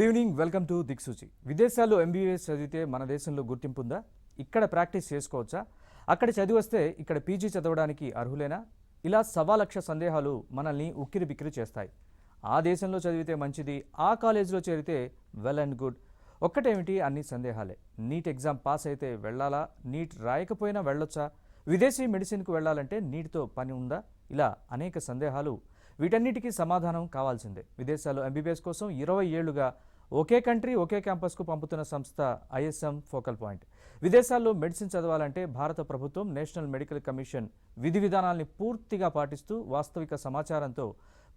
Evening, welcome to దిక్సూచి. విదేశాల్లో MBBS చదివితే మన దేశంలో గుర్తింపు ఉందా? ఇక్కడ ప్రాక్టీస్ చేసుకోవచ్చా? అక్కడ చదివి వస్తే ఇక్కడ పీజీ చదవడానికి అర్హులేనా? ఇలా సవాలక్ష సందేహాలు మనల్ని ఉక్కిరి బిక్కిరి చేస్తాయి. ఆ దేశంలో చదివితే మంచిది, ఆ కాలేజీలో చేరితే వెల్ అండ్ గుడ్. ఒక్కటేమిటి, అన్ని సందేహాలే. నీట్ ఎగ్జామ్ పాస్ అయితే వెళ్ళాలా? నీట్ రాయకపోయినా వెళ్ళొచ్చా? విదేశీ మెడిసిన్కు వెళ్ళాలంటే నీట్తో పని ఉందా? ఇలా అనేక సందేహాలు. వీటన్నిటికీ సమాధానం కావాల్సిందే. విదేశాల్లో ఎంబీబీఎస్ కోసం 20 ఏళ్లుగా ఒకే కంట్రీ ఒకే క్యాంపస్కు పంపుతున్న సంస్థ ఐఎస్ఎం ఫోకల్ పాయింట్. విదేశాల్లో మెడిసిన్ చదవాలంటే భారత ప్రభుత్వం నేషనల్ మెడికల్ కమిషన్ విధి విధానాల్ని పూర్తిగా పాటిస్తూ వాస్తవిక సమాచారంతో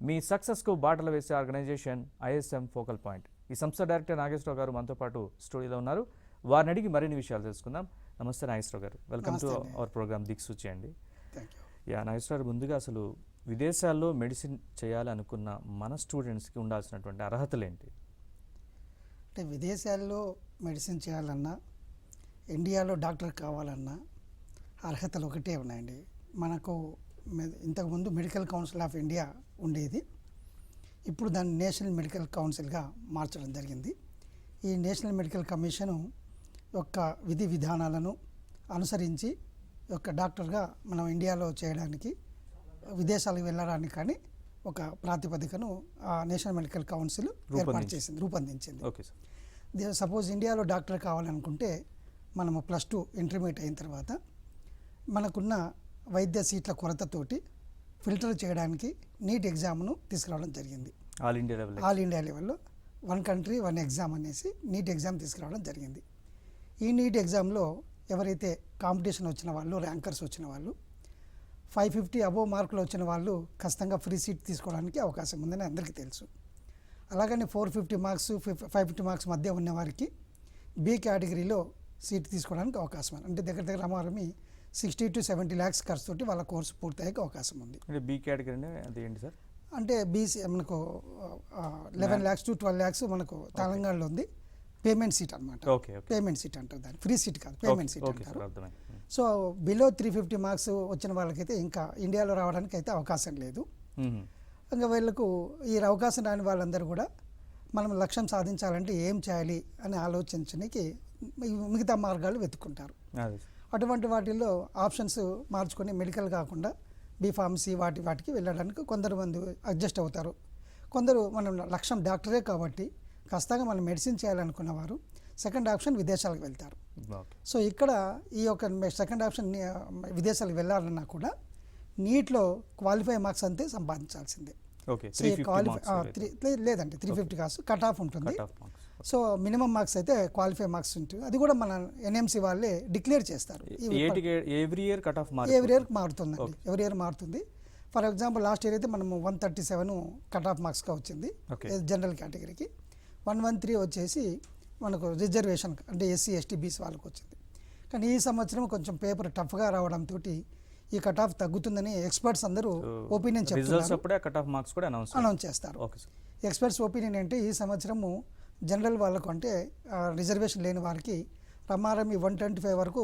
మీ సక్సెస్కు బాటలు వేసే ఆర్గనైజేషన్ ఐఎస్ఎం ఫోకల్ పాయింట్. ఈ సంస్థ డైరెక్టర్ నాగేశ్వరరావు గారు మనతో పాటు స్టూడియోలో ఉన్నారు. వారిని అడిగి మరిన్ని విషయాలు తెలుసుకుందాం. నమస్తే నాగేశ్వరరావు గారు, వెల్కమ్ టు అవర్ ప్రోగ్రామ్ దిక్సూచి అండి. నాగేశ్వరరావు, ముందుగా అసలు విదేశాల్లో మెడిసిన్ చేయాలనుకున్న మన స్టూడెంట్స్కి ఉండాల్సినటువంటి అర్హతలు ఏంటి? అంటే విదేశాల్లో మెడిసిన్ చేయాలన్నా, ఇండియాలో డాక్టర్ కావాలన్నా అర్హతలు ఒకటే ఉన్నాయండి. మనకు ఇంతకుముందు మెడికల్ కౌన్సిల్ ఆఫ్ ఇండియా ఉండేది. ఇప్పుడు దాన్ని నేషనల్ మెడికల్ కౌన్సిల్గా మార్చడం జరిగింది. ఈ నేషనల్ మెడికల్ కమిషను యొక్క విధి విధానాలను అనుసరించి ఒక డాక్టర్గా మనం ఇండియాలో చేయడానికి, విదేశాలకు వెళ్ళడానికి కానీ ఒక ప్రాతిపదికను నేషనల్ మెడికల్ కౌన్సిల్ రూపొందించింది. సపోజ్ ఇండియాలో డాక్టర్ కావాలనుకుంటే మనము +2 ఇంటర్మీడియట్ అయిన తర్వాత మనకున్న వైద్య సీట్ల కొరతతోటి ఫిల్టర్ చేయడానికి నీట్ ఎగ్జామ్ను తీసుకురావడం జరిగింది. ఆల్ ఇండియా లెవెల్లో 1 కంట్రీ 1 ఎగ్జామ్ అనేసి నీట్ ఎగ్జామ్ తీసుకురావడం జరిగింది. ఈ నీట్ ఎగ్జామ్లో ఎవరైతే కాంపిటీషన్ వచ్చిన వాళ్ళు, ర్యాంకర్స్ వచ్చిన వాళ్ళు, 550 అబోవ్ మార్కులు వచ్చిన వాళ్ళు ఖచ్చితంగా ఫ్రీ సీట్ తీసుకోవడానికి అవకాశం ఉందని అందరికీ తెలుసు. అలాగని 450 మార్క్స్ 550 మార్క్స్ మధ్య ఉన్న వారికి బి కేటగిరీలో సీట్ తీసుకోవడానికి అవకాశం ఉంది. అంటే దగ్గర రమారమి 60 to 70 lakhs ఖర్చుతోటి వాళ్ళ కోర్సు పూర్తయ్యే అవకాశం ఉంది. అంటే బి కేటగిరీ అంటే ఏంటి సార్? అంటే బీసీ మనకు 11 lakhs to 12 lakhs మనకు తెలంగాణలో ఉంది. పేమెంట్ సీట్ అనమాట. పేమెంట్ సీట్ అంటారు దాన్ని, ఫ్రీ సీట్ కాదు, పేమెంట్ సీట్ అంటారు. సో బిలో 350 మార్క్స్ వచ్చిన వాళ్ళకైతే ఇంకా ఇండియాలో రావడానికి అయితే అవకాశం లేదు. ఇంకా వీళ్ళకు ఈ అవకాశం రాని వాళ్ళందరూ కూడా మనం లక్ష్యం సాధించాలంటే ఏం చేయాలి అని ఆలోచించడానికి మిగతా మార్గాలు వెతుక్కుంటారు. అటువంటి వాటిల్లో ఆప్షన్స్ మార్చుకొని మెడికల్ కాకుండా బీఫార్మసీ వాటికి వెళ్ళడానికి కొందరు మంది అడ్జస్ట్ అవుతారు. కొందరు మనం లక్ష్యం డాక్టరే కాబట్టి ఖచ్చితంగా మనం మెడిసిన్ చేయాలనుకున్న వారు సెకండ్ ఆప్షన్ విదేశాలకు వెళ్తారు. సో ఇక్కడ ఈ యొక్క సెకండ్ ఆప్షన్ విదేశాలకు వెళ్ళాలన్నా కూడా నీట్లో క్వాలిఫై మార్క్స్ అంతే సంపాదించాల్సిందే. లేదంటే 350 కాదు, కట్ ఆఫ్ ఉంటుంది. సో మినిమం మార్క్స్ అయితే క్వాలిఫై మార్క్స్ ఉంటుంది. అది కూడా మన ఎన్ఎంసీ వాళ్ళే డిక్లేర్ చేస్తారు. ఎవ్రీ ఇయర్ మారుతుందండి, ఎవ్రీ ఇయర్ మారుతుంది. ఫర్ ఎగ్జాంపుల్ లాస్ట్ ఇయర్ అయితే మనము 137 కట్ ఆఫ్ మార్క్స్గా వచ్చింది జనరల్ కేటగిరీకి. 113 వచ్చేసి మనకు రిజర్వేషన్ అంటే SC ST BC వాళ్ళకి వచ్చింది. కానీ ఈ సంవత్సరం కొంచెం పేపర్ టఫ్గా రావడంతో ఈ కట్ ఆఫ్ తగ్గుతుందని ఎక్స్పర్ట్స్ అందరూ ఒపీనియన్ చెప్తున్నారు, అనౌన్స్ చేస్తారు. ఎక్స్పర్ట్స్ ఒపీనియన్ అంటే ఈ సంవత్సరము జనరల్ వాళ్ళకు అంటే రిజర్వేషన్ లేని వారికి రమారమి 125 వరకు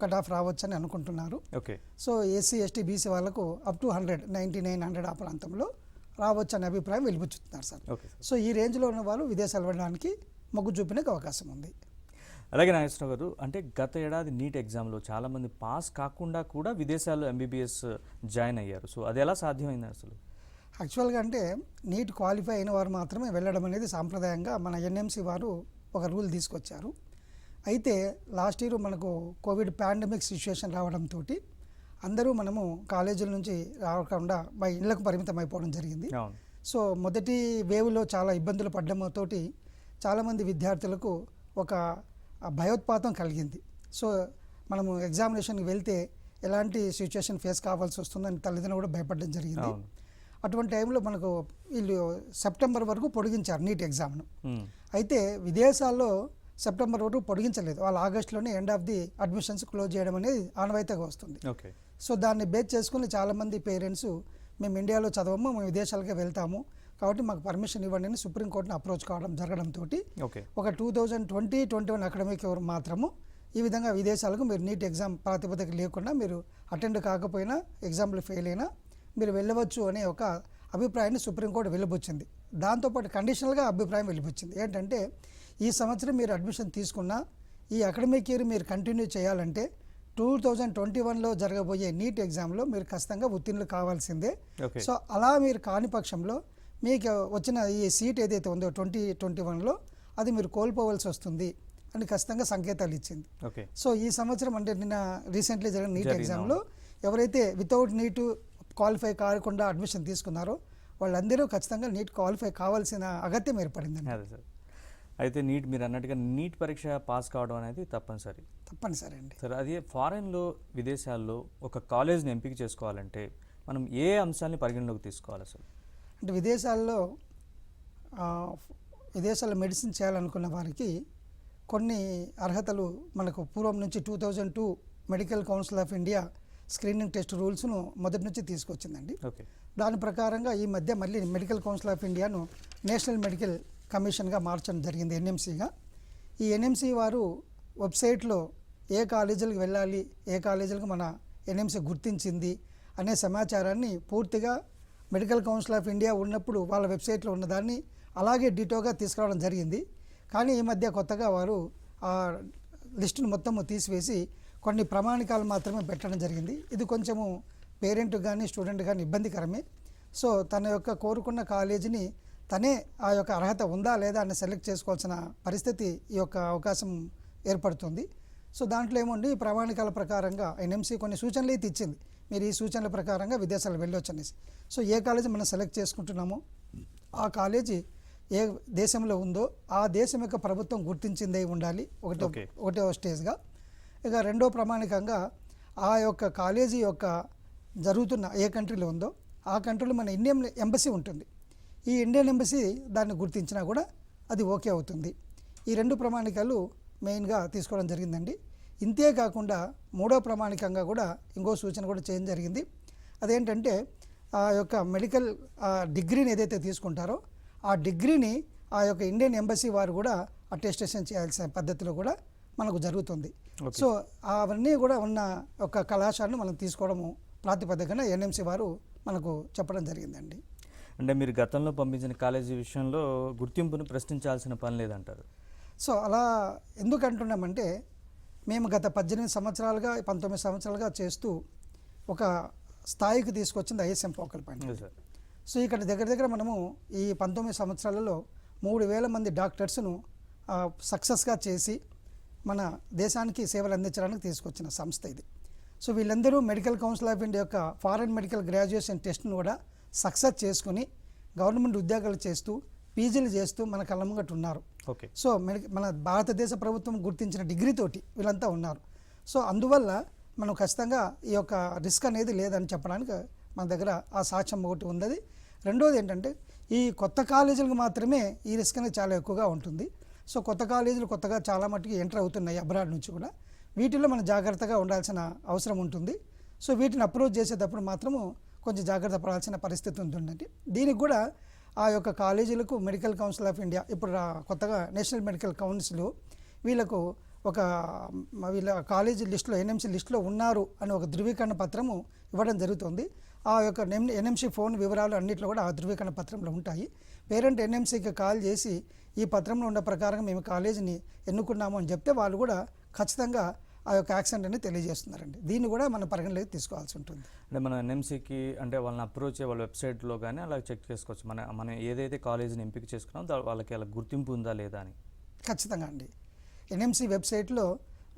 కట్ ఆఫ్ రావచ్చని అనుకుంటున్నారు. సో SC ST BC వాళ్ళకు అప్ టు 199 ఆ ప్రాంతంలో రావచ్చు అనే అభిప్రాయం వెలిబుచ్చుతున్నారు సార్. సో ఈ రేంజ్లో ఉన్న వాళ్ళు విదేశాలు వెళ్ళడానికి మొగ్గు చూపినకు అవకాశం ఉంది. అలాగే నాగేశ్వరరావు గారు, అంటే గత ఏడాది నీట్ ఎగ్జామ్లో చాలామంది పాస్ కాకుండా కూడా విదేశాల్లో ఎంబీబీఎస్ జాయిన్ అయ్యారు. సో అది ఎలా సాధ్యమైంది అసలు? యాక్చువల్గా అంటే నీట్ క్వాలిఫై అయిన వారు మాత్రమే వెళ్ళడం అనేది సాంప్రదాయంగా మన ఎన్ఎంసీ వారు ఒక రూల్ తీసుకొచ్చారు. అయితే లాస్ట్ ఇయర్ మనకు కోవిడ్ పాండమిక్ సిచ్యువేషన్ రావడంతో అందరూ మనము కాలేజీల నుంచి రాకుండా ఇళ్లకు పరిమితం అయిపోవడం జరిగింది. సో మొదటి వేవ్లో చాలా ఇబ్బందులు పడడంతో చాలామంది విద్యార్థులకు ఒక భయోత్పాతం కలిగింది. సో మనము ఎగ్జామినేషన్కి వెళ్తే ఎలాంటి సిచ్యువేషన్ ఫేస్ కావాల్సి వస్తుందని తల్లిదండ్రులు కూడా భయపడడం జరిగింది. అటువంటి టైంలో మనకు వీళ్ళు సెప్టెంబర్ వరకు పొడిగించారు నీట్ ఎగ్జామ్ను. అయితే విదేశాల్లో సెప్టెంబర్ వరకు పొడిగించలేదు, వాళ్ళు ఆగస్టులోనే end of the admissions close చేయడం అనేది ఆనవాయితీగా వస్తుంది. సో దాన్ని బేస్ చేసుకుని చాలామంది పేరెంట్స్ మేము ఇండియాలో చదవము, మేము విదేశాలకే వెళ్తాము కాబట్టి మాకు పర్మిషన్ ఇవ్వండి అని సుప్రీంకోర్టుని అప్రోచ్ కావడం జరగడంతో ఒక 2020-21 అకాడమిక్ ఇయర్ మాత్రము ఈ విధంగా విదేశాలకు మీరు నీట్ ఎగ్జామ్ ప్రాతిపదిక లేకుండా మీరు అటెండ్ కాకపోయినా ఎగ్జామ్లో ఫెయిల్ అయినా మీరు వెళ్ళవచ్చు అనే ఒక అభిప్రాయాన్ని సుప్రీంకోర్టు వెలుబుచ్చింది దాంతోపాటు కండిషనల్గా అభిప్రాయం వెళ్ళిపోయింది. ఏంటంటే ఈ సంవత్సరం మీరు అడ్మిషన్ తీసుకున్నా ఈ అకాడమిక్ ఇయర్ మీరు కంటిన్యూ చేయాలంటే 2021లో జరగబోయే నీట్ ఎగ్జామ్లో మీరు ఖచ్చితంగా ఉత్తీర్ణులు కావాల్సిందే. ఓకే. సో అలా మీరు కాని పక్షంలో మీకు వచ్చిన ఈ సీట్ ఏదైతే ఉందో 2021లో అది మీరు కోల్పోవలసి వస్తుంది అని ఖచ్చితంగా సంకేతాలు ఇచ్చింది. ఓకే. సో ఈ సంవత్సరం అంటే నిన్న రీసెంట్లీ జరిగిన నీట్ జరిగిన ఎగ్జామ్లో ఎవరైతే వితౌట్ నీట్ క్వాలిఫై కాకుండా అడ్మిషన్ తీసుకున్నారో వాళ్ళందరూ ఖచ్చితంగా నీట్ క్వాలిఫై కావాల్సిన అగత్యం ఏర్పడిందండి. అదే సార్. అయితే నీట్ మీరు అన్నట్టుగా నీట్ పరీక్ష పాస్ కావడం అనేది తప్పనిసరి. తప్పనిసరి అండి. సార్ అది ఫారెన్లో విదేశాల్లో ఒక కాలేజ్ని ఎంపిక చేసుకోవాలంటే మనం ఏ అంశాన్ని పరిగణలోకి తీసుకోవాలి అసలు? అంటే విదేశాల్లో మెడిసిన్ చేయాలనుకున్న వారికి కొన్ని అర్హతలు మనకు పూర్వం నుంచి 2002 medical council of India screening test రూల్స్ను మొదటి నుంచి తీసుకొచ్చిందండి. ఓకే. దాని ప్రకారంగా ఈ మధ్య మళ్ళీ మెడికల్ కౌన్సిల్ ఆఫ్ ఇండియాను నేషనల్ మెడికల్ కమిషన్గా మార్చడం జరిగింది, ఎన్ఎంసీగా. ఈ ఎన్ఎంసీ వారు వెబ్సైట్లో ఏ కాలేజీలకు వెళ్ళాలి, ఏ కాలేజీలకు మన ఎన్ఎంసీ గుర్తించింది అనే సమాచారాన్ని పూర్తిగా మెడికల్ కౌన్సిల్ ఆఫ్ ఇండియా ఉన్నప్పుడు వాళ్ళ వెబ్సైట్లో ఉన్నదాన్ని అలాగే డిటోగా తీసుకురావడం జరిగింది. కానీ ఈ మధ్య కొత్తగా వారు ఆ లిస్టును మొత్తము తీసివేసి కొన్ని ప్రమాణికాలు మాత్రమే పెట్టడం జరిగింది. ఇది కొంచెము పేరెంట్ కానీ స్టూడెంట్ కానీ ఇబ్బందికరమే. సో తన యొక్క కోరుకున్న కాలేజీని తనే ఆ యొక్క అర్హత ఉందా లేదా అని సెలెక్ట్ చేసుకోవాల్సిన పరిస్థితి ఈ యొక్క అవకాశం ఏర్పడుతుంది. సో దాంట్లో ఏముంది, ఈ ప్రమాణికాల ప్రకారంగా ఎన్ఎంసీ కొన్ని సూచనలు అయితే ఇచ్చింది, మీరు ఈ సూచనల ప్రకారంగా విదేశాలకు వెళ్ళొచ్చు అనేసి. సో ఏ కాలేజీ మనం సెలెక్ట్ చేసుకుంటున్నామో ఆ కాలేజీ ఏ దేశంలో ఉందో ఆ దేశం యొక్క ప్రభుత్వం గుర్తించిందే ఉండాలి, ఒకటో స్టేజ్గా. ఇక రెండో ప్రమాణికంగా ఆ యొక్క కాలేజీ యొక్క జరుగుతున్న ఏ కంట్రీలో ఉందో ఆ కంట్రీలో మన ఇండియన్ ఎంబసీ ఉంటుంది. ఈ ఇండియన్ ఎంబసీ దాన్ని గుర్తించినా కూడా అది ఓకే అవుతుంది. ఈ రెండు ప్రమాణికాలు మెయిన్గా తీసుకోవడం జరిగిందండి. ఇంతే కాకుండా మూడో ప్రమాణికంగా కూడా ఇంకో సూచన కూడా చేయడం జరిగింది. అదేంటంటే ఆ యొక్క మెడికల్ డిగ్రీని ఏదైతే తీసుకుంటారో ఆ డిగ్రీని ఆ యొక్క ఇండియన్ ఎంబసీ వారు కూడా అటెస్టేషన్ చేయాల్సిన పద్ధతిలో కూడా మనకు జరుగుతుంది. సో అవన్నీ కూడా ఉన్న ఒక కళాశాలను మనం తీసుకోవడము ప్రాతిపదికన ఎన్ఎంసీ వారు మనకు చెప్పడం జరిగిందండి. అంటే మీరు గతంలో పంపించిన కాలేజీ విషయంలో గుర్తింపును ప్రశ్నించాల్సిన పని లేదంటారు? సో అలా ఎందుకు అంటున్నామంటే మేము గత 18 సంవత్సరాలుగా 19 సంవత్సరాలుగా చేస్తూ ఒక స్థాయికి తీసుకొచ్చింది ఐఎస్ఎం ఫోకల్ పాయింట్. సో ఇక్కడ దగ్గర మనము ఈ 19 సంవత్సరాలలో 3000 మంది డాక్టర్స్ను సక్సెస్గా చేసి మన దేశానికి సేవలు అందించడానికి తీసుకొచ్చిన సంస్థ ఇది. సో వీళ్ళందరూ మెడికల్ కౌన్సిల్ ఆఫ్ ఇండియా యొక్క ఫారెన్ మెడికల్ గ్రాడ్యుయేషన్ టెస్ట్ను కూడా సక్సెస్ చేసుకుని గవర్నమెంట్ ఉద్యోగాలు చేస్తూ పీజీలు చేస్తూ మన కళ్ళ ముంగట ఉన్నారు. ఓకే. సో మన భారతదేశ ప్రభుత్వం గుర్తించిన డిగ్రీతోటి వీళ్ళంతా ఉన్నారు. సో అందువల్ల మనం ఖచ్చితంగా ఈ యొక్క రిస్క్ అనేది లేదని చెప్పడానికి మన దగ్గర ఆ సాక్ష్యం ఒకటి ఉంది. రెండోది ఏంటంటే ఈ కొత్త కాలేజీలకు మాత్రమే ఈ రిస్క్ అనేది చాలా ఎక్కువగా ఉంటుంది. సో కొత్త కాలేజీలు కొత్తగా చాలా మట్టుకు ఎంటర్ అవుతున్నాయి అబ్రాడ్ నుంచి కూడా. వీటిలో మనం జాగ్రత్తగా ఉండాల్సిన అవసరం ఉంటుంది. సో వీటిని అప్రోచ్ చేసేటప్పుడు మాత్రము కొంచెం జాగ్రత్త పడాల్సిన పరిస్థితి ఉంటుందండి. దీనికి కూడా ఆ యొక్క కాలేజీలకు మెడికల్ కౌన్సిల్ ఆఫ్ ఇండియా ఇప్పుడు కొత్తగా నేషనల్ మెడికల్ కౌన్సిల్ వీళ్ళకు వీళ్ళ కాలేజీ లిస్టులో ఎన్ఎంసీ లిస్టులో ఉన్నారు అని ఒక ధృవీకరణ పత్రము ఇవ్వడం జరుగుతుంది. ఆ యొక్క ఎన్ఎంసీ ఫోన్ వివరాలు అన్నింటిలో కూడా ఆ ధృవీకరణ పత్రంలో ఉంటాయి. పేరెంట్ ఎన్ఎంసీకి కాల్ చేసి ఈ పత్రంలో ఉన్న ప్రకారం మేము కాలేజీని ఎన్నుకున్నాము అని చెప్తే వాళ్ళు కూడా ఖచ్చితంగా ఆ యొక్క యాక్సెంట్ అనేది తెలియజేస్తున్నారండి. దీన్ని కూడా మనం పరిగణలోకి తీసుకోవాల్సి ఉంటుంది. అంటే మన ఎన్ఎంసీకి అంటే వాళ్ళని అప్రోచ్ వాళ్ళ వెబ్సైట్లో కానీ అలా చెక్ చేసుకోవచ్చు, మనం ఏదైతే కాలేజీని ఎంపిక చేసుకున్నామో వాళ్ళకి అలా గుర్తింపు ఉందా లేదా అని. ఖచ్చితంగా అండి. ఎన్ఎంసీ వెబ్సైట్లో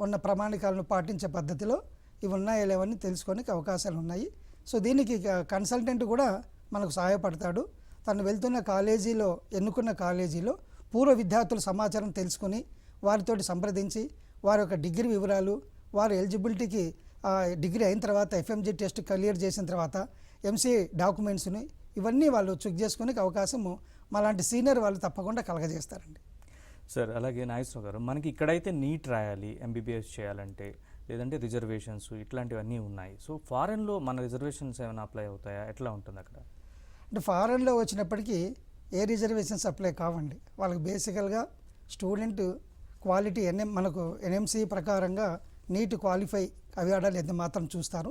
ఉన్న ప్రమాణికాలను పాటించే పద్ధతిలో ఇవి ఉన్నాయో లేవని తెలుసుకోవడానికి అవకాశాలు ఉన్నాయి. సో దీనికి కన్సల్టెంట్ కూడా మనకు సహాయపడతాడు. తను వెళ్తున్న కాలేజీలో ఎన్నుకున్న కాలేజీలో పూర్వ విద్యార్థుల సమాచారం తెలుసుకుని వారితోటి సంప్రదించి వారి యొక్క డిగ్రీ వివరాలు, వారి ఎలిజిబిలిటీకి డిగ్రీ అయిన తర్వాత ఎఫ్ఎంజీ టెస్ట్ క్లియర్ చేసిన తర్వాత ఎంసీఏ డాక్యుమెంట్స్ని ఇవన్నీ వాళ్ళు చెక్ చేసుకునే అవకాశము మాలాంటి సీనియర్ వాళ్ళు తప్పకుండా కలగజేస్తారండి. సార్ అలాగే నాగేశ్వరరావు గారు, మనకి ఇక్కడైతే నీట్ రాయాలి ఎంబీబీఎస్ చేయాలంటే, లేదంటే రిజర్వేషన్స్ ఇట్లాంటివన్నీ ఉన్నాయి. సో ఫారెన్లో మన రిజర్వేషన్స్ ఏమైనా అప్లై అవుతాయా, ఎట్లా ఉంటుంది అక్కడ? అంటే ఫారెన్లో వచ్చినప్పటికీ ఏ రిజర్వేషన్స్ అప్లై కావండి. వాళ్ళకి బేసికల్గా స్టూడెంట్ క్వాలిటీ మనకు ఎన్ఎంసీ ప్రకారంగా నీట్ క్వాలిఫై అవ్వడాలు ఎంత మాత్రం చూస్తారు.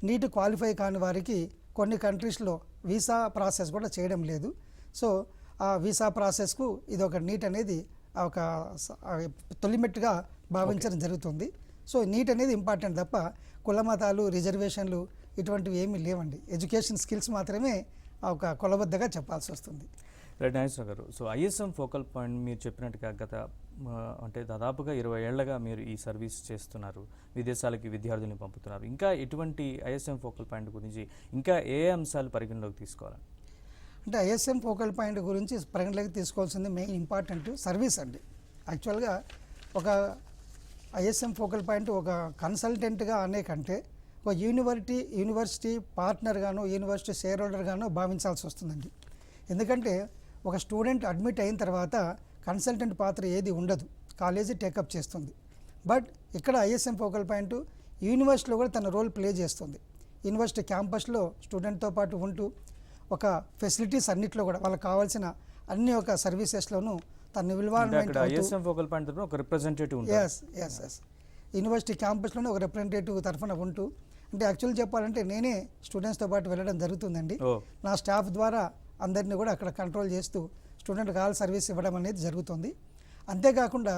నీట్ క్వాలిఫై కాని వారికి కొన్ని కంట్రీస్లో వీసా ప్రాసెస్ కూడా చేయడం లేదు. సో ఆ వీసా ప్రాసెస్కు ఇది ఒక నీట్ అనేది ఒక తొలిమెట్టుగా భావించడం జరుగుతుంది. సో నీట్ అనేది ఇంపార్టెంట్ తప్ప కుల మతాలు రిజర్వేషన్లు ఇటువంటివి ఏమీ లేవండి. ఎడ్యుకేషన్ స్కిల్స్ మాత్రమే ఒక కొలబద్దగా చెప్పాల్సి వస్తుంది. రైట్ నాగేశ్వర గారు, సో ఐఎస్ఎం ఫోకల్ పాయింట్ మీరు చెప్పినట్టుగా గత అంటే దాదాపుగా 20 ఏళ్లుగా మీరు ఈ సర్వీస్ చేస్తున్నారు, విదేశాలకి విద్యార్థుల్ని పంపుతున్నారు. ఇంకా ఎటువంటి ఐఎస్ఎం ఫోకల్ పాయింట్ గురించి ఇంకా ఏ అంశాలు పరిగణలోకి తీసుకోవాలి? అంటే ఐఎస్ఎం ఫోకల్ పాయింట్ గురించి పరిగణలోకి తీసుకోవాల్సింది మెయిన్ ఇంపార్టెంట్ సర్వీస్ అండి. యాక్చువల్గా ఒక ఐఎస్ఎం ఫోకల్ పాయింట్ ఒక కన్సల్టెంట్గా అనే కంటే ఒక యూనివర్సిటీ పార్ట్నర్గానో యూనివర్సిటీ షేర్ హోల్డర్గానో భావించాల్సి వస్తుందండి. ఎందుకంటే ఒక స్టూడెంట్ అడ్మిట్ అయిన తర్వాత కన్సల్టెంట్ పాత్ర ఏది ఉండదు, కాలేజీ టేకప్ చేస్తుంది. బట్ ఇక్కడ ఐఎస్ఎం ఫోకల్ పాయింట్ యూనివర్సిటీలో కూడా తన రోల్ ప్లే చేస్తుంది. యూనివర్సిటీ క్యాంపస్లో స్టూడెంట్తో పాటు ఉంటూ ఒక ఫెసిలిటీస్ అన్నింటిలో కూడా వాళ్ళకి కావాల్సిన అన్ని ఒక సర్వీసెస్లోనూ తన ఇన్వాల్వ్మెంట్ యూనివర్సిటీ క్యాంపస్లోనే ఒక రిప్రజెంటేటివ్ తరఫున ఉంటూ, అంటే యాక్చువల్ చెప్పాలంటే నేనే స్టూడెంట్స్తో పాటు వెళ్ళడం జరుగుతుందండి. నా స్టాఫ్ ద్వారా అందరినీ కూడా అక్కడ కంట్రోల్ చేస్తూ స్టూడెంట్కి ఆల్ సర్వీస్ ఇవ్వడం అనేది జరుగుతుంది. అంతేకాకుండా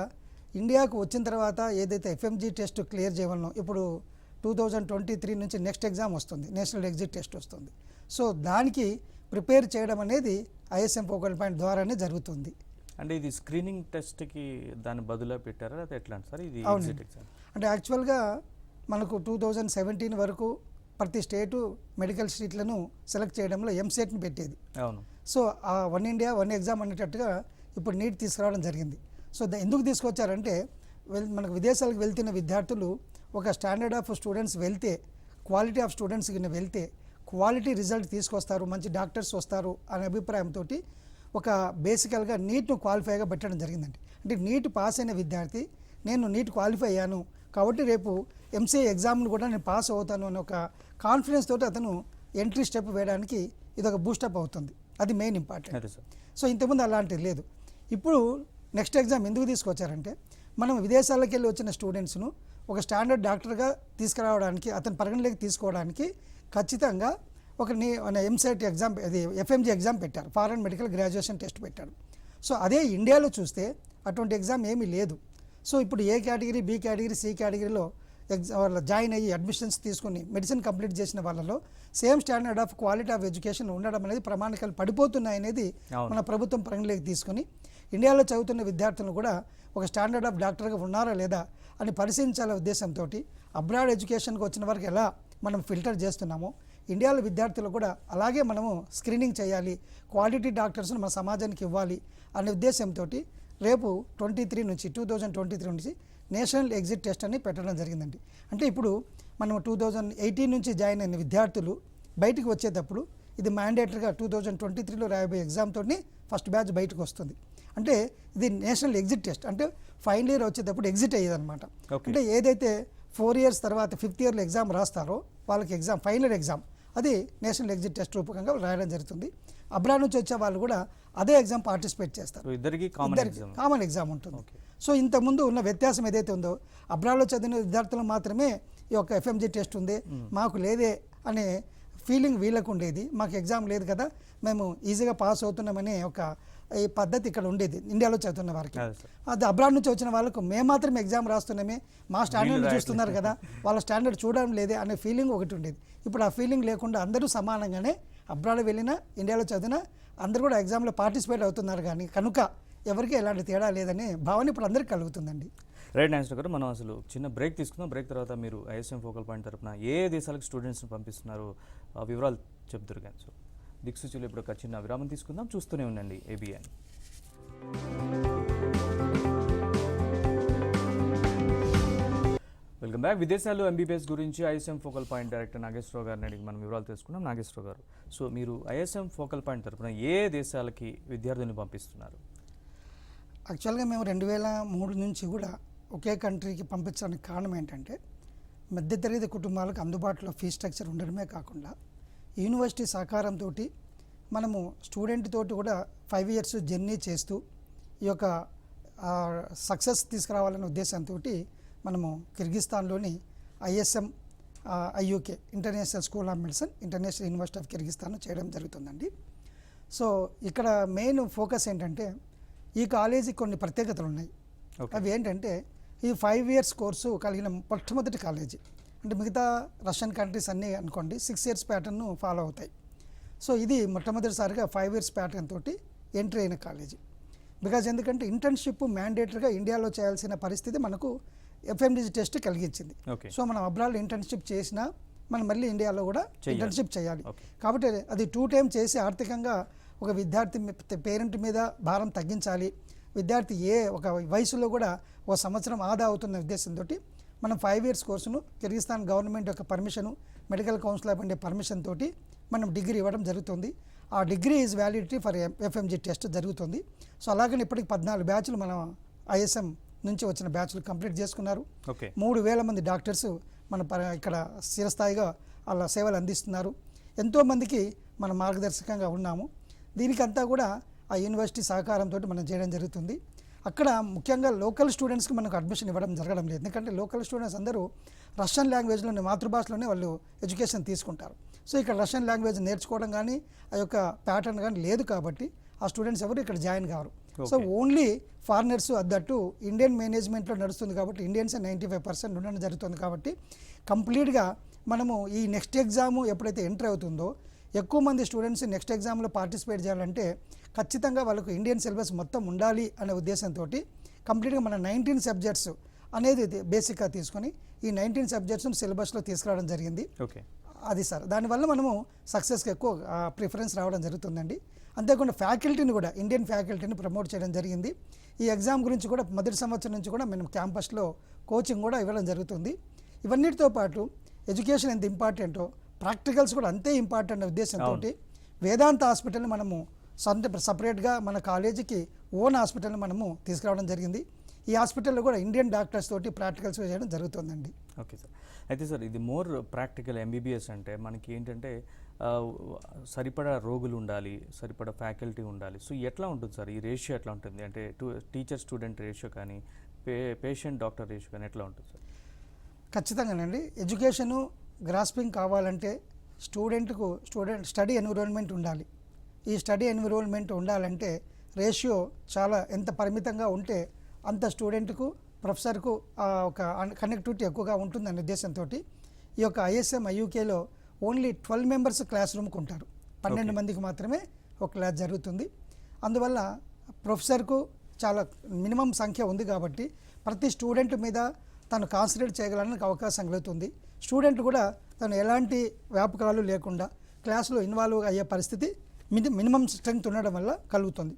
ఇండియాకు వచ్చిన తర్వాత ఏదైతే ఎఫ్ఎంజీ టెస్ట్ క్లియర్ చేయవలనో, ఇప్పుడు 2023 నుంచి నెక్స్ట్ ఎగ్జామ్ వస్తుంది, నేషనల్ ఎగ్జిట్ టెస్ట్ వస్తుంది. సో దానికి ప్రిపేర్ చేయడం అనేది ఐఎస్ఎం ఫోకల్ పాయింట్ ద్వారానే జరుగుతుంది. అంటే ఇది స్క్రీనింగ్ టెస్ట్కి దాని బదులా పెట్టారా లేదా ఎట్లా సార్? ఇది అంటే యాక్చువల్గా మనకు 2017 వరకు ప్రతి స్టేటు మెడికల్ సీట్లను సెలెక్ట్ చేయడంలో ఎంసెట్ని పెట్టేది. అవును. సో ఆ వన్ ఇండియా వన్ ఎగ్జామ్ అనేటట్టుగా ఇప్పుడు నీట్ తీసుకురావడం జరిగింది. సో ఎందుకు తీసుకొచ్చారంటే మనకు విదేశాలకు వెళ్తున్న విద్యార్థులు ఒక స్టాండర్డ్ ఆఫ్ స్టూడెంట్స్ వెళ్తే, క్వాలిటీ ఆఫ్ స్టూడెంట్స్ కింద వెళ్తే క్వాలిటీ రిజల్ట్ తీసుకొస్తారు, మంచి డాక్టర్స్ వస్తారు అనే అభిప్రాయంతో ఒక బేసికల్గా నీట్ను క్వాలిఫైగా పెట్టడం జరిగిందండి. అంటే నీట్ పాస్ అయిన విద్యార్థి నేను నీట్ క్వాలిఫై అయ్యాను కాబట్టి రేపు ఎంసీఏ ఎగ్జామ్ను కూడా నేను పాస్ అవుతాను అనే ఒక కాన్ఫిడెన్స్ తోటి అతను ఎంట్రీ స్టెప్ వేయడానికి ఇది ఒక బూస్టప్ అవుతుంది. అది మెయిన్ ఇంపార్టెంట్. సో ఇంతకుముందు అలాంటిది లేదు. ఇప్పుడు నెక్స్ట్ ఎగ్జామ్ ఎందుకు తీసుకొచ్చారంటే మనం విదేశాలకు వెళ్ళి వచ్చిన స్టూడెంట్స్ను ఒక స్టాండర్డ్ డాక్టర్గా తీసుకురావడానికి, అతను పరిగణలోకి తీసుకోవడానికి ఖచ్చితంగా ఒక ఎంసెట్ ఎగ్జామ్, అది ఎఫ్ఎంజీ ఎగ్జామ్ పెట్టారు, ఫారెన్ మెడికల్ గ్రాడ్యుయేషన్ టెస్ట్ పెట్టారు. సో అదే ఇండియాలో చూస్తే అటువంటి ఎగ్జామ్ ఏమీ లేదు. సో ఇప్పుడు ఏ కేటగిరీ, బి కేటగిరీ, సి కేటగిరీలో వాళ్ళ జాయిన్ అయ్యి అడ్మిషన్స్ తీసుకుని మెడిసిన్ కంప్లీట్ చేసిన వాళ్ళలో same standard of quality of education ఉండడం అనేది ప్రమాణికాలు పడిపోతున్నాయి అనేది మన ప్రభుత్వం పరిగణలోకి తీసుకుని ఇండియాలో చదువుతున్న విద్యార్థులను కూడా ఒక స్టాండర్డ్ ఆఫ్ డాక్టర్గా ఉన్నారా లేదా అని పరిశీలించాలనే ఉద్దేశంతో అబ్రాడ్ ఎడ్యుకేషన్కి వచ్చిన వరకు ఎలా మనం ఫిల్టర్ చేస్తున్నామో ఇండియాలో విద్యార్థులు కూడా అలాగే మనము స్క్రీనింగ్ చేయాలి, క్వాలిటీ డాక్టర్స్ను మన సమాజానికి ఇవ్వాలి అనే ఉద్దేశంతో రేపు 2023 నుంచి నేషనల్ ఎగ్జిట్ టెస్ట్ అని పెట్టడం జరిగిందండి. అంటే ఇప్పుడు మనం 2018 నుంచి జాయిన్ అయిన విద్యార్థులు బయటికి వచ్చేటప్పుడు ఇది మ్యాండేటరీగా 2023లో రాయబోయే ఎగ్జామ్తో ఫస్ట్ బ్యాచ్ బయటకు వస్తుంది. అంటే ఇది నేషనల్ ఎగ్జిట్ టెస్ట్, అంటే ఫైనల్ ఇయర్ వచ్చేటప్పుడు ఎగ్జిట్ అయ్యేదన్నమాట. అంటే ఏదైతే 4 years తర్వాత 5th yearలో ఎగ్జామ్ రాస్తారో వాళ్ళకి ఎగ్జామ్, ఫైనల్ ఎగ్జామ్ అది నేషనల్ ఎగ్జిట్ టెస్ట్ రూపకంగా రాయడం జరుగుతుంది. అబ్రాడ్ నుంచి వచ్చే వాళ్ళు కూడా అదే ఎగ్జామ్ పార్టిసిపేట్ చేస్తారు, ఇద్దరికి కామన్ ఎగ్జామ్ ఉంటుంది. సో ఇంతకుముందు ఉన్న వ్యత్యాసం ఏదైతే ఉందో, అబ్రాడ్లో చదివిన విద్యార్థులు మాత్రమే ఈ యొక్క ఎఫ్ఎంజీ టెస్ట్ ఉంది, మాకు లేదే అనే ఫీలింగ్ వీళ్ళకు ఉండేది. మాకు ఎగ్జామ్ లేదు కదా, మేము ఈజీగా పాస్ అవుతున్నామనే ఒక ఈ పద్ధతి ఇక్కడ ఉండేది ఇండియాలో చదువుతున్న వారికి. అది అబ్రాడ్ నుంచి వచ్చిన వాళ్ళకు మేము మాత్రం ఎగ్జామ్ రాస్తున్నామే, మా స్టాండర్డ్ చూస్తున్నారు కదా, వాళ్ళ స్టాండర్డ్ చూడడం లేదే అనే ఫీలింగ్ ఒకటి ఉండేది. ఇప్పుడు ఆ ఫీలింగ్ లేకుండా అందరూ సమానంగానే అబ్రాడ్ వెళ్ళినా ఇండియాలో చదివినా అందరూ కూడా ఎగ్జామ్లో పార్టిసిపేట్ అవుతున్నారు, కానీ కనుక ఎవరికి ఎలాంటి తేడా లేదనే భావన ఇప్పుడు అందరికీ కలుగుతుందండి. రైట్ నాగేశ్వర గారు, మనం అసలు చిన్న బ్రేక్ తీసుకుందాం. బ్రేక్ తర్వాత మీరు ఐఎస్ఎం ఫోకల్ పాయింట్ తరపున ఏ దేశాలకు స్టూడెంట్స్ని పంపిస్తున్నారు వివరాలు చెప్తారు. కానీ సో దిక్సూచిలో ఇప్పుడు ఒక చిన్న విరామం తీసుకుందాం. చూస్తూనే ఉండండి ఏబిఎన్. Welcome back. విదేశాల్లో ఎంబీబీఎస్ గురించి ISM focal point director Nageswararao గారిని అడిగి మనం వివరాలు తెలుసుకున్నాం. నాగేశ్వరరావు గారు, సో మీరు ఐఎస్ఎం ఫోకల్ పాయింట్ తరపున ఏ దేశాలకి విద్యార్థులను పంపిస్తున్నారు? యాక్చువల్గా మేము 2003 నుంచి కూడా ఒకే కంట్రీకి పంపించడానికి కారణం ఏంటంటే మధ్యతరగతి కుటుంబాలకు అందుబాటులో ఫీ స్ట్రక్చర్ ఉండడమే కాకుండా యూనివర్సిటీ సహకారంతో మనము స్టూడెంట్ తోటి కూడా 5 years జర్నీ చేస్తూ ఈ యొక్క సక్సెస్ తీసుకురావాలనే ఉద్దేశంతో మనము కిర్గిస్తాన్లోని ISM IUK international school of medicine, international university of Kyrgyzstan చేయడం జరుగుతుందండి. సో ఇక్కడ మెయిన్ ఫోకస్ ఏంటంటే ఈ కాలేజీ కొన్ని ప్రత్యేకతలు ఉన్నాయి. అవి ఏంటంటే ఈ 5 years కోర్సు కలిగిన మొట్టమొదటి కాలేజీ. అంటే మిగతా రష్యన్ కంట్రీస్ అన్నీ అనుకోండి 6 years ప్యాటర్న్ను ఫాలో అవుతాయి. సో ఇది మొట్టమొదటిసారిగా 5 years ప్యాటర్న్ తోటి ఎంట్రీ అయిన కాలేజీ. బికాజ్ ఎందుకంటే ఇంటర్న్షిప్ మ్యాండేటరీగా ఇండియాలో చేయాల్సిన పరిస్థితి మనకు ఎఫ్ఎండిజి టెస్ట్ కలిగించింది. సో మనం అబ్రాడ్లో ఇంటర్న్షిప్ చేసినా మనం మళ్ళీ ఇండియాలో కూడా ఇంటర్న్షిప్ చేయాలి. కాబట్టి అది 2 times చేసి ఆర్థికంగా ఒక విద్యార్థి పేరెంట్ మీద భారం తగ్గించాలి, విద్యార్థి ఒక వయసులో కూడా ఒక సంవత్సరం ఆదా అవుతున్న ఉద్దేశంతో మనం 5 years కోర్సును కిర్గిస్తాన్ గవర్నమెంట్ యొక్క permission, medical council of India permission తోటి మనం డిగ్రీ ఇవ్వడం జరుగుతుంది. ఆ degree is validity for FMG test జరుగుతుంది. సో అలాగని ఇప్పటికి 14 బ్యాచ్లు మనం ఐఎస్ఎం నుంచి వచ్చిన బ్యాచ్లు కంప్లీట్ చేసుకున్నారు. 3,000 మంది డాక్టర్స్ మన ఇక్కడ స్థిరస్థాయిగా వాళ్ళ సేవలు అందిస్తున్నారు. ఎంతోమందికి మనం మార్గదర్శకంగా ఉన్నాము. దీనికంతా కూడా ఆ యూనివర్సిటీ సహకారంతో మనం చేయడం జరుగుతుంది. అక్కడ ముఖ్యంగా లోకల్ స్టూడెంట్స్కి మనకు అడ్మిషన్ ఇవ్వడం జరగడం లేదు. ఎందుకంటే లోకల్ స్టూడెంట్స్ అందరూ రష్యన్ లాంగ్వేజ్లోనే, మాతృభాషలోనే వాళ్ళు ఎడ్యుకేషన్ తీసుకుంటారు. సో ఇక్కడ రష్యన్ లాంగ్వేజ్ నేర్చుకోవడం కానీ ఆ యొక్క ప్యాటర్న్ కానీ లేదు కాబట్టి ఆ స్టూడెంట్స్ ఎవరు ఇక్కడ జాయిన్ కావరు. సో ఓన్లీ ఫారినర్స్ అద్దట్టు ఇండియన్ మేనేజ్మెంట్లో నడుస్తుంది కాబట్టి ఇండియన్స్ 95% ఉండడం జరుగుతుంది. కాబట్టి కంప్లీట్గా మనము ఈ నెక్స్ట్ ఎగ్జాము ఎప్పుడైతే ఎంటర్ అవుతుందో ఎక్కువ మంది స్టూడెంట్స్ నెక్స్ట్ ఎగ్జామ్లో పార్టిసిపేట్ చేయాలంటే ఖచ్చితంగా వాళ్ళకు ఇండియన్ సిలబస్ మొత్తం ఉండాలి అనే ఉద్దేశంతో కంప్లీట్గా మన 19 సబ్జెక్ట్స్ అనేది బేసిక్గా తీసుకొని ఈ 19 సబ్జెక్ట్స్ను సిలబస్లో తీసుకురావడం జరిగింది. అది సార్, దానివల్ల మనము సక్సెస్కి ఎక్కువ ప్రిఫరెన్స్ రావడం జరుగుతుందండి. అంతేకాకుండా ఫ్యాకల్టీని కూడా, ఇండియన్ ఫ్యాకల్టీని ప్రమోట్ చేయడం జరిగింది. ఈ ఎగ్జామ్ గురించి కూడా మొదటి సంవత్సరం నుంచి కూడా మనం క్యాంపస్లో కోచింగ్ కూడా ఇవ్వడం జరుగుతుంది. ఇవన్నిటితో పాటు ఎడ్యుకేషన్ ఎంత ఇంపార్టెంటో ప్రాక్టికల్స్ కూడా అంతే ఇంపార్టెంట్ అనే ఉద్దేశంతో వేదాంత హాస్పిటల్ని మనము సపరేట్గా మన కాలేజీకి ఓన్ హాస్పిటల్ని మనము తీసుకురావడం జరిగింది. ఈ హాస్పిటల్లో కూడా ఇండియన్ డాక్టర్స్ తోటి ప్రాక్టికల్స్ చేయడం జరుగుతుందండి. ఓకే సార్, అయితే సార్ ఇది మోర్ ప్రాక్టికల్ ఎంబీబీఎస్ అంటే మనకి ఏంటంటే సరిపడా రోగులు ఉండాలి, సరిపడా ఫ్యాకల్టీ ఉండాలి. సో ఎట్లా ఉంటుంది సార్ ఈ రేషియో ఎట్లా ఉంటుంది? అంటే టీచర్ స్టూడెంట్ రేషియో కానీ పేషెంట్ డాక్టర్ రేషియో కానీ ఎట్లా ఉంటుంది సార్? ఖచ్చితంగానండి. ఎడ్యుకేషను గ్రాస్పింగ్ కావాలంటే స్టూడెంట్ స్టడీ ఎన్విరాన్మెంట్ ఉండాలి. ఈ స్టడీ ఎన్విరాన్మెంట్ ఉండాలంటే రేషియో చాలా ఎంత పరిమితంగా ఉంటే అంత స్టూడెంట్కు ప్రొఫెసర్కు ఒక కనెక్టివిటీ ఎక్కువగా ఉంటుందనే ఉద్దేశంతో ఈ యొక్క ఐఎస్ఎం ఐయూకేలో ఓన్లీ 12 members క్లాస్ రూమ్కి ఉంటారు. 12 మందికి మాత్రమే ఒక క్లాస్ జరుగుతుంది. అందువల్ల ప్రొఫెసర్కు చాలా మినిమం సంఖ్య ఉంది కాబట్టి ప్రతి స్టూడెంట్ మీద తను కాన్సన్ట్రేట్ చేయగలడానికి అవకాశం కలుగుతుంది. స్టూడెంట్ కూడా తను ఎలాంటి వ్యాపకాలు లేకుండా క్లాసులో ఇన్వాల్వ్ అయ్యే పరిస్థితి మినిమం స్ట్రెంగ్త్ ఉండడం వల్ల కలుగుతుంది.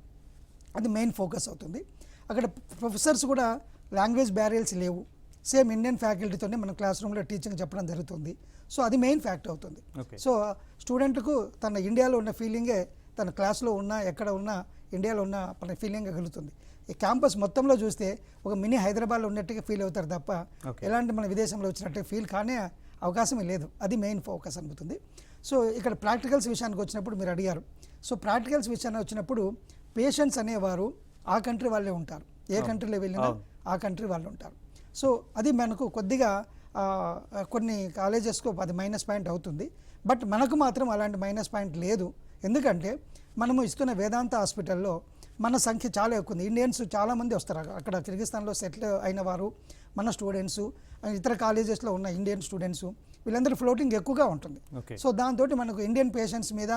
అది మెయిన్ ఫోకస్ అవుతుంది. అక్కడ ప్రొఫెసర్స్ కూడా లాంగ్వేజ్ బ్యారియర్స్ లేవు. సేమ్ ఇండియన్ ఫ్యాకల్టీతోనే మన క్లాస్ రూమ్లో టీచింగ్ చెప్పడం జరుగుతుంది. సో అది మెయిన్ ఫ్యాక్ట్ అవుతుంది. సో స్టూడెంట్కు తన ఇండియాలో ఉన్న ఫీలింగే తన క్లాస్లో ఉన్నా ఎక్కడ ఉన్నా ఇండియాలో ఉన్న మన ఫీలింగ్ కలుగుతుంది. ఈ క్యాంపస్ మొత్తంలో చూస్తే ఒక మినీ హైదరాబాద్లో ఉన్నట్టుగా ఫీల్ అవుతారు తప్ప ఎలాంటి మన విదేశంలో వచ్చినట్టు ఫీల్ కానే అవకాశమే లేదు. అది మెయిన్ ఫోకస్ అనుకుంటుంది. సో ఇక్కడ ప్రాక్టికల్స్ విషయానికి వచ్చినప్పుడు మీరు అడిగారు. సో ప్రాక్టికల్స్ విషయానికి వచ్చినప్పుడు పేషెంట్స్ అనేవారు ఆ కంట్రీ వాళ్ళే ఉంటారు. ఏ కంట్రీలో వెళ్ళినా ఆ కంట్రీ వాళ్ళు ఉంటారు. సో అది మనకు కొద్దిగా కొన్ని కాలేజెస్కు అది మైనస్ పాయింట్ అవుతుంది. బట్ మనకు మాత్రం అలాంటి మైనస్ పాయింట్ లేదు. ఎందుకంటే మనము ఇస్తున్న వేదాంత హాస్పిటల్లో మన సంఖ్య చాలా ఎక్కువ ఉంది. ఇండియన్స్ చాలామంది వస్తారు. అక్కడ కిర్గిస్తాన్లో సెటిల్ అయిన వారు మన స్టూడెంట్స్, ఇతర కాలేజెస్లో ఉన్న ఇండియన్ స్టూడెంట్స్, వీళ్ళందరూ ఫ్లోటింగ్ ఎక్కువగా ఉంటుంది. సో దాంతో మనకు ఇండియన్ పేషెంట్స్ మీద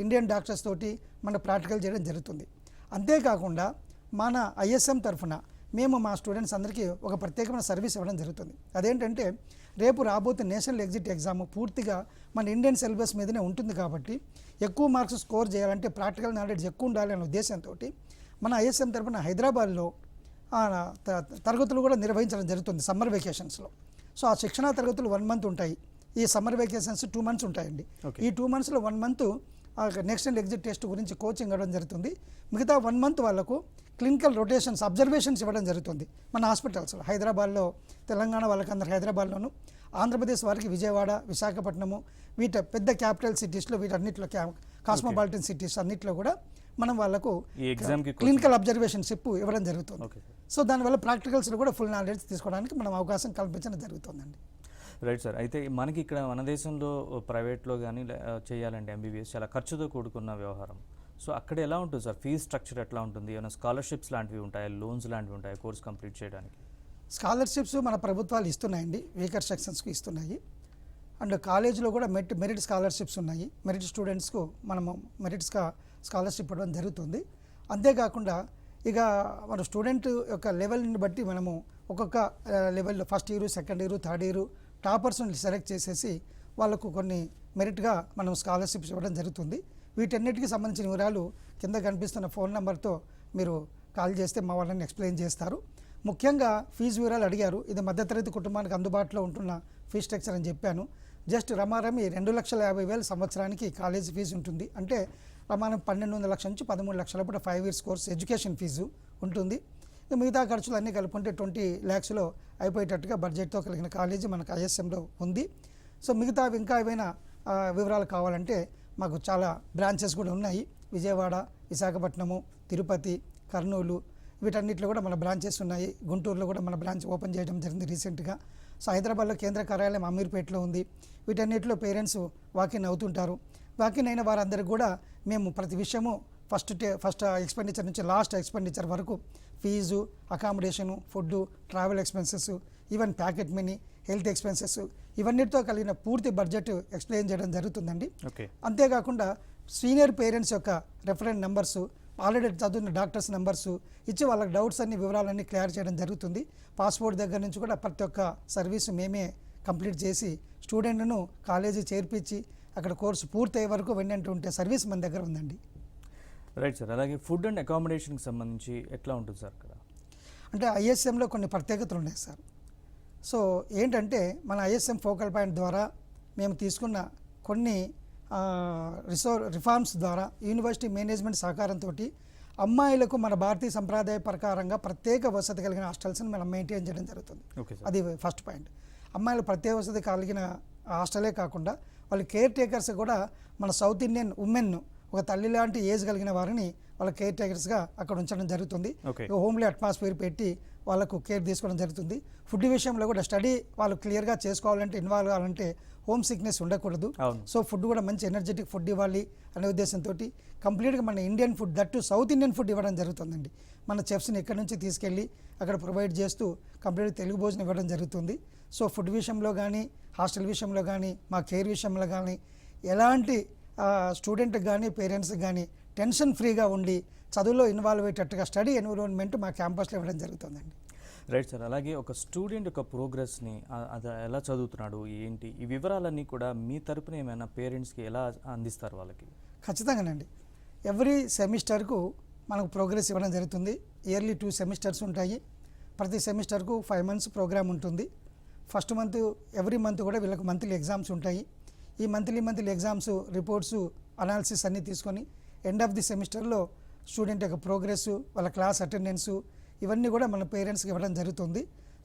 ఇండియన్ డాక్టర్స్ తోటి మన ప్రాక్టికల్ చేయడం జరుగుతుంది. అంతేకాకుండా మన ఐఎస్ఎం తరఫున మేము మా స్టూడెంట్స్ అందరికీ ఒక ప్రత్యేకమైన సర్వీస్ ఇవ్వడం జరుగుతుంది. అదేంటంటే రేపు రాబోతే నేషనల్ ఎగ్జిట్ ఎగ్జామ్ పూర్తిగా మన ఇండియన్ సిలబస్ మీదనే ఉంటుంది కాబట్టి ఎక్కువ మార్క్స్ స్కోర్ చేయాలంటే ప్రాక్టికల్ నాలెడ్జ్ ఎక్కువ ఉండాలి అనే ఉద్దేశంతో మన ఐఎస్ఎం తరఫున హైదరాబాద్లో తరగతులు కూడా నిర్వహించడం జరుగుతుంది సమ్మర్ వెకేషన్స్లో. సో ఆ శిక్షణా తరగతులు 1 month ఉంటాయి. ఈ సమ్మర్ వెకేషన్స్ 2 months ఉంటాయండి. ఈ 2 monthsలో 1 month నేషనల్ ఎగ్జిట్ టెస్ట్ గురించి కోచింగ్ ఇవ్వడం జరుగుతుంది. మిగతా 1 month వాళ్ళకు క్లినికల్ రొటేషన్స్, అబ్జర్వేషన్స్ ఇవ్వడం జరుగుతుంది మన హాస్పిటల్స్లో. హైదరాబాద్లో, తెలంగాణ వాళ్ళకి అందరు హైదరాబాద్లోను, ఆంధ్రప్రదేశ్ వారికి విజయవాడ, విశాఖపట్నము, పెద్ద క్యాపిటల్ సిటీస్లో, వీటన్నిటిలో కాస్మోపాలిటన్ సిటీస్ అన్నింటిలో కూడా మనం వాళ్ళకు క్లినికల్ అబ్జర్వేషన్షిప్ ఇవ్వడం జరుగుతుంది. సో దానివల్ల ప్రాక్టికల్స్లో కూడా ఫుల్ నాలెడ్జ్ తీసుకోవడానికి మనం అవకాశం కల్పించడం జరుగుతుందండి. రైట్ సార్, అయితే మనకి ఇక్కడ మన దేశంలో ప్రైవేట్లో కానీ చేయాలంటే ఎంబీబీఎస్ చాలా ఖర్చుతో కూడుకున్న వ్యవహారం. సో అక్కడ ఎలా ఉంటుంది సార్, ఫీజ్ స్ట్రక్చర్ ఎట్లా ఉంటుంది, ఏమైనా స్కాలర్షిప్స్ లాంటివి ఉంటాయా, లోన్స్ లాంటివి ఉంటాయా కోర్స్ కంప్లీట్ చేయడానికి? స్కాలర్షిప్స్ మన ప్రభుత్వాలు ఇస్తున్నాయండి, వీకర్ సెక్షన్స్కి ఇస్తున్నాయి. అండ్ కాలేజీలో కూడా మెరిట్ స్కాలర్షిప్స్ ఉన్నాయి. మెరిట్ స్టూడెంట్స్కు మనము స్కాలర్షిప్ ఇవ్వడం జరుగుతుంది. అంతేకాకుండా ఇక మన స్టూడెంట్ యొక్క లెవెల్ని బట్టి మనము ఒక్కొక్క లెవెల్లో first year, second year, third year టాపర్స్ని సెలెక్ట్ చేసేసి వాళ్ళకు కొన్ని మెరిట్గా మనం స్కాలర్షిప్స్ ఇవ్వడం జరుగుతుంది. వీటన్నిటికీ సంబంధించిన వివరాలు కింద కనిపిస్తున్న ఫోన్ నెంబర్తో మీరు కాల్ చేస్తే మా వాళ్ళని ఎక్స్ప్లెయిన్ చేస్తారు. ముఖ్యంగా ఫీజు వివరాలు అడిగారు. ఇది మధ్యతరగతి కుటుంబానికి అందుబాటులో ఉంటున్న ఫీజ్ స్ట్రక్చర్ అని చెప్పాను. జస్ట్ రమారమి 2,50,000 సంవత్సరానికి కాలేజీ ఫీజు ఉంటుంది. అంటే ప్రమాణం 12 లక్షల నుంచి 13 లక్షల పూట 5 years కోర్స్ ఎడ్యుకేషన్ ఫీజు ఉంటుంది. మిగతా ఖర్చులు అన్నీ కలుపుకుంటే 20 lakhsలో అయిపోయేటట్టుగా బడ్జెట్తో కలిగిన కాలేజీ మనకు ఐఎస్ఎంలో ఉంది. సో మిగతా ఇంకా ఏవైనా వివరాలు కావాలంటే మాకు చాలా బ్రాంచెస్ కూడా ఉన్నాయి. విజయవాడ, విశాఖపట్నము, తిరుపతి, కర్నూలు వీటన్నిటిలో కూడా మన బ్రాంచెస్ ఉన్నాయి. గుంటూరులో కూడా మన బ్రాంచ్ ఓపెన్ చేయడం జరిగింది రీసెంట్గా. సో హైదరాబాద్లో కేంద్ర కార్యాలయం అమీర్పేటలో ఉంది. వీటన్నిటిలో పేరెంట్స్ వాకిన్ అవుతుంటారు. వాకిన్ అయిన వారందరికీ కూడా మేము ప్రతి విషయము ఫస్ట్ ఎక్స్పెండిచర్ నుంచి లాస్ట్ ఎక్స్పెండిచర్ వరకు fee, accommodation, food, travel expenses, even packet money, health expenses ఇవన్నిటితో కలిగిన పూర్తి బడ్జెట్ ఎక్స్ప్లెయిన్ చేయడం జరుగుతుందండి. అంతేకాకుండా సీనియర్ పేరెంట్స్ యొక్క రెఫరెన్స్ నెంబర్సు, ఆల్రెడీ చదువున్న డాక్టర్స్ నెంబర్సు ఇచ్చి వాళ్ళకి డౌట్స్ అన్ని వివరాలన్నీ క్లియర్ చేయడం జరుగుతుంది. పాస్పోర్ట్ దగ్గర నుంచి కూడా ప్రతి ఒక్క సర్వీసు మేమే కంప్లీట్ చేసి స్టూడెంట్ను కాలేజీ చేర్పించి అక్కడ కోర్సు పూర్తయ్యే వరకు వెంటనే ఉంటే సర్వీస్ మన దగ్గర ఉందండి. Right sir. అలాగే ఫుడ్ అండ్ అకామిడేషన్కి సంబంధించి ఎట్లా ఉంటుంది సార్ అక్కడ? అంటే ఐఎస్ఎంలో కొన్ని ప్రత్యేకతలు ఉన్నాయి సార్. సో ఏంటంటే మన ఐఎస్ఎం ఫోకల్ పాయింట్ ద్వారా మేము తీసుకున్న కొన్ని రిఫార్మ్స్ ద్వారా యూనివర్సిటీ మేనేజ్మెంట్ సహకారంతో అమ్మాయిలకు మన భారతీయ సంప్రదాయ ప్రకారంగా ప్రత్యేక వసతి కలిగిన హాస్టల్స్ని మనం మెయింటైన్ చేయడం జరుగుతుంది. అది ఫస్ట్ పాయింట్. అమ్మాయిలు ప్రత్యేక వసతి కలిగిన హాస్టలే కాకుండా వాళ్ళ కేర్ టేకర్స్ కూడా మన సౌత్ ఇండియన్ ఉమెన్ ఒక తల్లి లాంటి ఏజ్ కలిగిన వారిని వాళ్ళ కేర్ టేకర్స్గా అక్కడ ఉంచడం జరుగుతుంది. హోమ్లీ అట్మాస్ఫియర్ పెట్టి వాళ్ళకు కేర్ తీసుకోవడం జరుగుతుంది. ఫుడ్ విషయంలో కూడా స్టడీ వాళ్ళు క్లియర్గా చేసుకోవాలంటే, ఇన్వాల్వ్ కావాలంటే హోమ్ సిక్నెస్ ఉండకూడదు. సో ఫుడ్ కూడా మంచి ఎనర్జెటిక్ ఫుడ్ ఇవ్వాలి అనే ఉద్దేశంతో కంప్లీట్గా మన Indian food, that south Indian food ఇవ్వడం జరుగుతుందండి. మన చెఫ్స్ని ఎక్కడి నుంచి తీసుకెళ్ళి అక్కడ ప్రొవైడ్ చేస్తూ కంప్లీట్ తెలుగు భోజనం ఇవ్వడం జరుగుతుంది. సో ఫుడ్ విషయంలో కానీ, హాస్టల్ విషయంలో కానీ, మా కేర్ విషయంలో కానీ ఎలాంటి స్టూడెంట్కి కానీ పేరెంట్స్కి కానీ టెన్షన్ ఫ్రీగా ఉండి చదువులో ఇన్వాల్వ్ అయ్యేటట్టుగా స్టడీ ఎన్విరాన్మెంట్ మా క్యాంపస్లో ఇవ్వడం జరుగుతుందండి. Right sir. అలాగే ఒక స్టూడెంట్ యొక్క ప్రోగ్రెస్ని, అది ఎలా చదువుతున్నాడు, ఏంటి, ఈ వివరాలన్నీ కూడా మీ తరపున ఏమైనా పేరెంట్స్కి ఎలా అందిస్తారు వాళ్ళకి? ఖచ్చితంగానండి. ఎవ్రీ సెమిస్టర్కు మనకు ప్రోగ్రెస్ ఇవ్వడం జరుగుతుంది. ఇయర్లీ 2 సెమిస్టర్స్ ఉంటాయి. ప్రతి సెమిస్టర్కు 5 months ప్రోగ్రామ్ ఉంటుంది. ఫస్ట్ మంత్, ఎవ్రీ మంత్ కూడా వీళ్ళకి మంత్లీ ఎగ్జామ్స్ ఉంటాయి. ఈ మంత్లీ ఎగ్జామ్స్ రిపోర్ట్స్ అనాలిసిస్ అన్నీ తీసుకొని ఎండ్ ఆఫ్ ది సెమిస్టర్లో స్టూడెంట్ యొక్క ప్రోగ్రెస్, వాళ్ళ క్లాస్ అటెండెన్సు ఇవన్నీ కూడా మన పేరెంట్స్కి ఇవ్వడం జరుగుతుంది.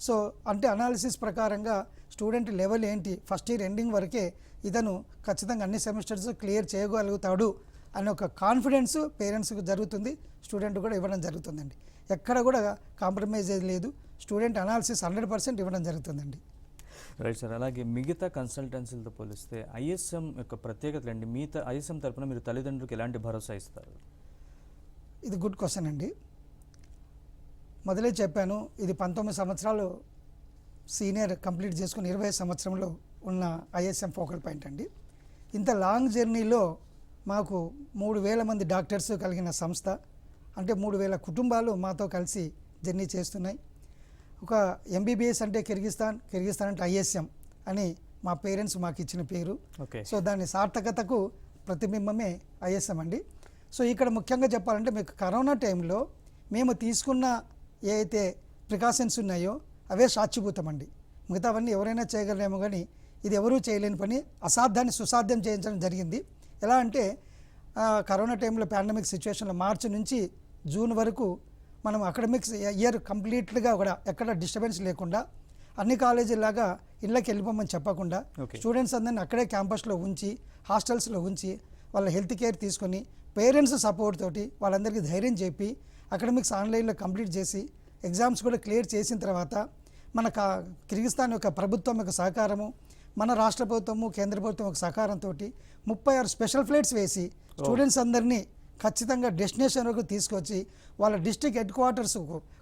సో అంటే అనాలిసిస్ ప్రకారంగా స్టూడెంట్ లెవెల్ ఏంటి, ఫస్ట్ ఇయర్ ఎండింగ్ వరకే ఇతను ఖచ్చితంగా అన్ని సెమిస్టర్స్ క్లియర్ చేయగలుగుతాడు అనే ఒక కాన్ఫిడెన్స్ పేరెంట్స్కి జరుగుతుంది. స్టూడెంట్ కూడా ఇవ్వడం జరుగుతుందండి. ఎక్కడ కూడా కాంప్రమైజ్ లేదు. స్టూడెంట్ అనాలిసిస్ 100% ఇవ్వడం జరుగుతుందండి. Right sir. అలాగే మిగతా కన్సల్టెన్సీలతో పోలిస్తే ఐఎస్ఎం యొక్క ప్రత్యేకతలు అండి, మిగతా ఐఎస్ఎం తరపున మీరు తల్లిదండ్రులకు ఎలాంటి భరోసా ఇస్తారు? ఇది గుడ్ క్వశ్చన్ అండి. మొదలే చెప్పాను, ఇది 19 సంవత్సరాలు సీనియర్ కంప్లీట్ చేసుకుని 20 సంవత్సరంలో ఉన్న ఐఎస్ఎం ఫోకల్ పాయింట్ అండి. ఇంత లాంగ్ జర్నీలో మాకు 3,000 మంది డాక్టర్స్ కలిగిన సంస్థ, అంటే 3,000 కుటుంబాలు మాతో కలిసి జర్నీ చేస్తున్నాయి. ఒక ఎంబీబీఎస్ అంటే కిర్గిస్తాన్ అంటే ఐఎస్ఎం అని మా పేరెంట్స్ మాకు ఇచ్చిన పేరు. సో దాని సార్థకతకు ప్రతిబింబమే ఐఎస్ఎం అండి. సో ఇక్కడ ముఖ్యంగా చెప్పాలంటే మీకు కరోనా టైంలో మేము తీసుకున్న ఏ అయితే ప్రికాషన్స్ ఉన్నాయో అవే సాక్షిభూతం అండి. మిగతావన్నీ ఎవరైనా చేయగలరేమో కానీ ఇది ఎవరూ చేయలేని పని. అసాధ్యాన్ని సుసాధ్యం చేయించడం జరిగింది. ఎలా అంటే కరోనా టైంలో పాండమిక్ సిచ్యువేషన్లో మార్చి నుంచి జూన్ వరకు మనం అకాడమిక్స్ ఇయర్ కంప్లీట్గా కూడా ఎక్కడ డిస్టర్బెన్స్ లేకుండా అన్ని కాలేజీలాగా ఇళ్ళకి వెళ్ళిపోమని చెప్పకుండా స్టూడెంట్స్ అందరినీ అక్కడే క్యాంపస్లో ఉంచి, హాస్టల్స్లో ఉంచి వాళ్ళ హెల్త్ కేర్ తీసుకొని పేరెంట్స్ సపోర్ట్ తోటి వాళ్ళందరికీ ధైర్యం చెప్పి అకాడమిక్స్ ఆన్లైన్లో కంప్లీట్ చేసి ఎగ్జామ్స్ కూడా క్లియర్ చేసిన తర్వాత మన కిర్గిస్తాన్ యొక్క ప్రభుత్వం యొక్క సహకారము, మన రాష్ట్ర ప్రభుత్వము, కేంద్ర ప్రభుత్వం యొక్క సహకారంతో 36 స్పెషల్ ఫ్లైట్స్ వేసి స్టూడెంట్స్ అందరినీ ఖచ్చితంగా డెస్టినేషన్ వరకు తీసుకొచ్చి వాళ్ళ district head quarters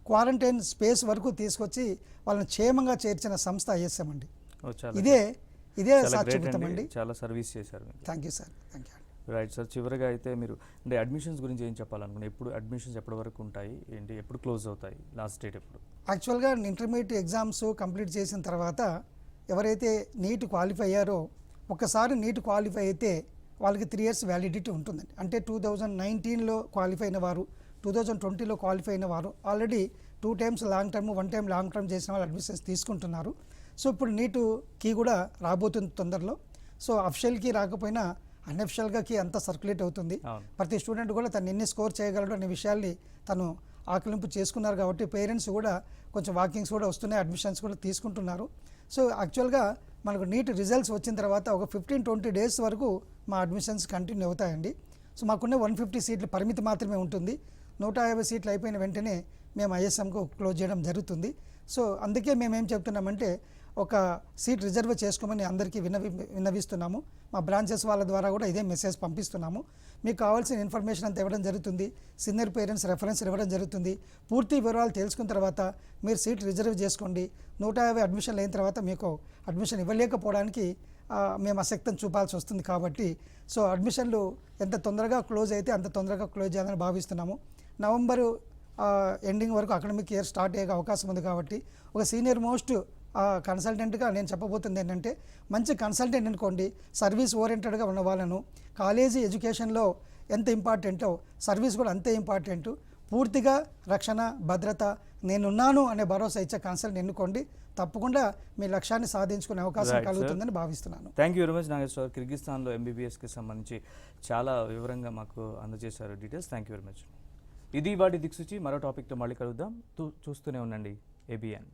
quarantine space వరకు తీసుకొచ్చి వాళ్ళని క్షేమంగా చేర్చిన సంస్థ ఐఎస్ఎం అండి. ఇదే సాక్షిభూతం అండి. చాలా సర్వీస్ చేశారు. Thank you sir. Thank you. Right sir, చివరిగా అయితే మీరు అంటే అడ్మిషన్స్ గురించి ఏం చెప్పాలనుకున్నా? ఎప్పుడు అడ్మిషన్స్ ఎప్పటి వరకు ఉంటాయి, ఏంటి, ఎప్పుడు క్లోజ్ అవుతాయి, లాస్ట్ డేట్ ఎప్పుడు? యాక్చువల్గా ఇంటర్మీడియట్ ఎగ్జామ్స్ కంప్లీట్ చేసిన తర్వాత ఎవరైతే నీట్ క్వాలిఫై అయ్యారో ఒకసారి నీట్ క్వాలిఫై అయితే వాళ్ళకి 3 years వ్యాలిడిటీ ఉంటుందండి. అంటే 2019లో క్వాలిఫై అయిన వారు, 2020లో క్వాలిఫై అయిన వారు already 2 times long term, 1 time long term చేసిన వాళ్ళు అడ్మిషన్స్ తీసుకుంటున్నారు. సో ఇప్పుడు నీటుకి కూడా రాబోతుంది తొందరలో. సో అఫిషియల్కి రాకపోయినా అన్అఫిషియల్గా కీ అంతా సర్క్యులేట్ అవుతుంది. ప్రతి స్టూడెంట్ కూడా తను ఎన్ని స్కోర్ చేయగలడు అనే విషయాల్ని తను ఆకలింపు చేసుకున్నారు కాబట్టి పేరెంట్స్ కూడా కొంచెం వాకింగ్స్ కూడా వస్తున్నాయి, అడ్మిషన్స్ కూడా తీసుకుంటున్నారు. సో యాక్చువల్గా మనకు నీట్ రిజల్ట్స్ వచ్చిన తర్వాత ఒక 15-20 days వరకు మా అడ్మిషన్స్ కంటిన్యూ అవుతాయండి. సో మాకున్న 150 సీట్ల పరిమితి మాత్రమే ఉంటుంది. 150 సీట్లు అయిపోయిన వెంటనే మేము ఐఎస్ఎంకు క్లోజ్ చేయడం జరుగుతుంది. సో అందుకే మేము ఏం చెప్తున్నామంటే ఒక సీట్ రిజర్వ్ చేసుకోమని అందరికీ విన్నవిస్తున్నాము. మా బ్రాంచెస్ వాళ్ళ ద్వారా కూడా ఇదే మెసేజ్ పంపిస్తున్నాము. మీకు కావాల్సిన ఇన్ఫర్మేషన్ అంతా ఇవ్వడం జరుగుతుంది. సీనియర్ పేరెంట్స్ రెఫరెన్స్ ఇవ్వడం జరుగుతుంది. పూర్తి వివరాలు తెలుసుకున్న తర్వాత మీరు సీట్ రిజర్వ్ చేసుకోండి. 150 అడ్మిషన్లు అయిన తర్వాత మీకు అడ్మిషన్ ఇవ్వలేకపోవడానికి మేము ఆసక్తిని చూపాల్సి వస్తుంది. కాబట్టి సో అడ్మిషన్లు ఎంత తొందరగా క్లోజ్ అయితే అంత తొందరగా క్లోజ్ చేయాలని భావిస్తున్నాము. నవంబరు ఎండింగ్ వరకు అకాడమిక్ ఇయర్ స్టార్ట్ అయ్యే అవకాశం ఉంది. కాబట్టి ఒక సీనియర్ మోస్ట్ కన్సల్టెంట్గా నేను చెప్పబోతుంది ఏంటంటే మంచి కన్సల్టెంట్ అనుకోండి, సర్వీస్ ఓరియంటెడ్గా ఉన్న వాళ్ళను, కాలేజీ ఎడ్యుకేషన్లో ఎంత ఇంపార్టెంటో సర్వీస్ కూడా అంతే ఇంపార్టెంట్. పూర్తిగా రక్షణ, భద్రత, నేనున్నాను అనే భరోసా ఇచ్చే కన్సల్టెంట్ ఎన్నుకోండి. తప్పకుండా మీ లక్ష్యాన్ని సాధించుకునే అవకాశం కలుగుతుందని భావిస్తున్నాను. Thank you very much Nageshwar. కిర్గిస్థాన్లో ఎంబీబీఎస్కి సంబంధించి చాలా వివరంగా మాకు అందజేశారు details. Thank you very much. ఇది వాటి దిక్సూచి. మరో టాపిక్తో మళ్ళీ కలుద్దాం. చూస్తూనే ఉండండి ABN.